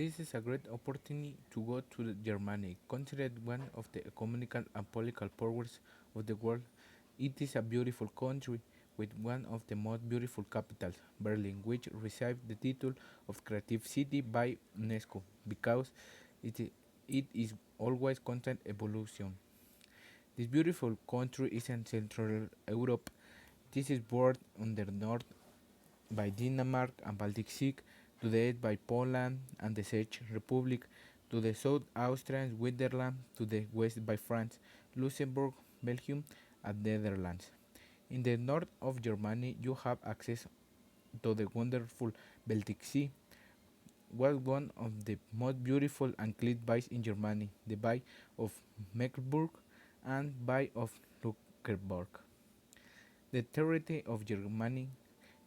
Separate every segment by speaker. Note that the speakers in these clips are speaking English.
Speaker 1: This is a great opportunity to go to Germany. Considered one of the economical and political powers of the world, it is a beautiful country with one of the most beautiful capitals, Berlin, which received the title of Creative City by UNESCO because it is always constant evolution. This beautiful country is in Central Europe. This is bordered on the north by Denmark and Baltic Sea, to the east by Poland and the Czech Republic, to the south Austria and Switzerland, to the west by France, Luxembourg, Belgium, and Netherlands. In the north of Germany, you have access to the wonderful Baltic Sea, was one of the most beautiful and clean bays in Germany, the Bay of Mecklenburg and Bay of Luckenburg. The territory of Germany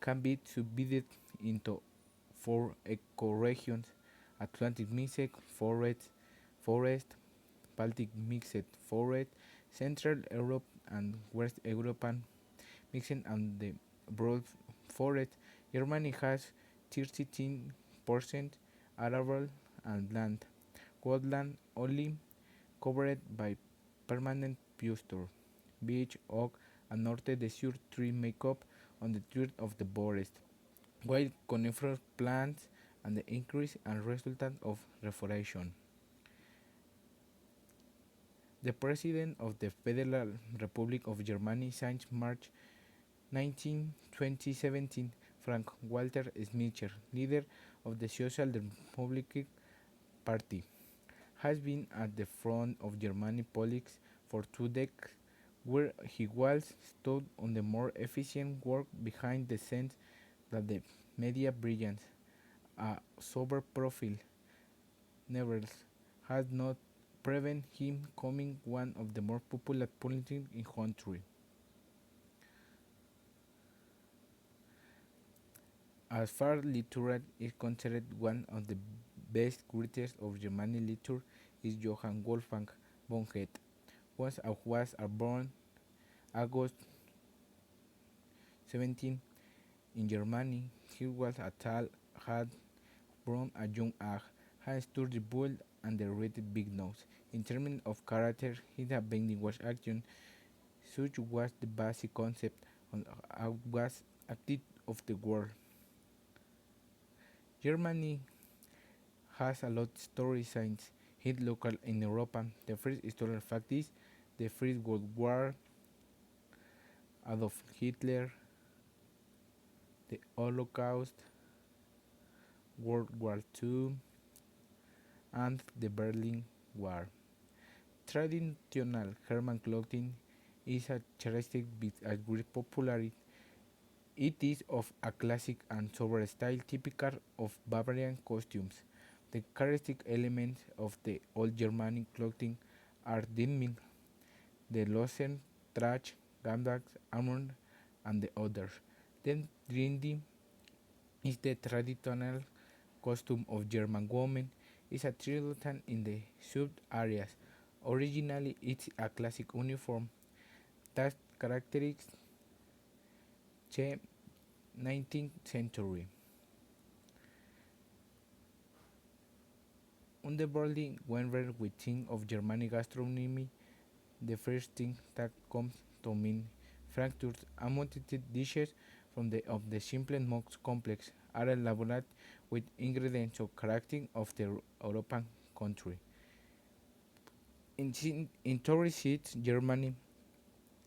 Speaker 1: can be subdivided into four ecoregions: Atlantic mixed forest, Baltic mixed forest, Central Europe and West European mixed and the broad forest. Germany has 13% arable and land, woodland only covered by permanent pasture, beech, oak, and norte desert tree make up on the third of the forest, while coniferous plants and the increase and resultant of reforestation. The President of the Federal Republic of Germany since March 19, 2017, Frank-Walter Steinmeier, leader of the Social Democratic Party, has been at the front of Germany politics for 2 decades, where he was stood on the more efficient work behind the scenes that the media brilliance, a sober profile, nevertheless, has not prevented him becoming one of the more popular politicians in country. As far literature is considered, one of the best critics of German literature is Johann Wolfgang von Goethe. Was born August 17 in Germany. He was a tall, had from a young age, has studied build and the rated big nose. In terms of character, he had been was action. Such was the basic concept on how was acted of the world. Germany has a lot of story since hit local in Europe. The first historical fact is the First World War, Adolf Hitler, the Holocaust, World War II, and the Berlin War. Traditional German clothing is a characteristic with a great popularity. It is of a classic and sober style typical of Bavarian costumes. The characteristic elements of the old Germanic clothing are denim, the Losen, trash, gambags, armor, and the others. Then trendy is the traditional costume of German women. Is a tradition in the sub areas. Originally, it's a classic uniform that characterized the 19th century. Underworldly, whenever we think of Germanic gastronomy, the first thing that comes to mind fractures amounted dishes from the of the simplest most complex are elaborated with ingredients so character of the European country. In tourist cities, Germany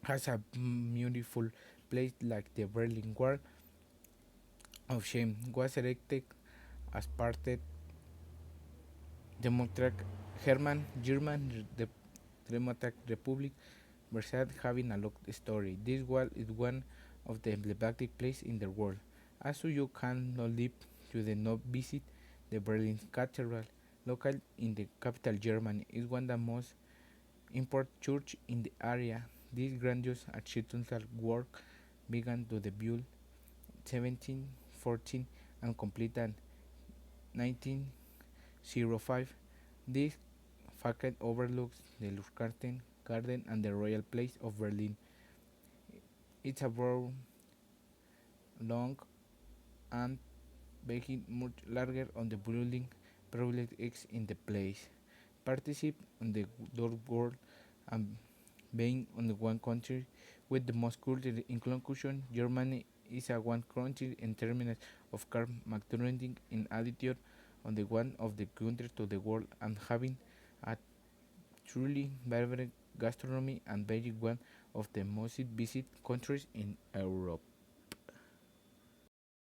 Speaker 1: has a beautiful place like the Berlin Wall of Shame was erected as part of Democratic German Democratic Republic. Versailles having a long story. This wall is one of the emblematic places in the world. Also, you cannot live to the not visit the Berlin Cathedral, located in the capital Germany, is one of the most important church in the area. This grandiose architectural work began to the build 1714 and completed 1905. This facade overlooks the Lustgarten Garden and the Royal Place of Berlin. It's a broad, long, and making much larger on the building privileged is in the place. Partnership on the third world and being on the one country with the most cultural inclusion, Germany is a one country in terms of carbon maturing in attitude on the one of the countries to the world and having a truly vibrant gastronomy and being one of the most visited countries in Europe.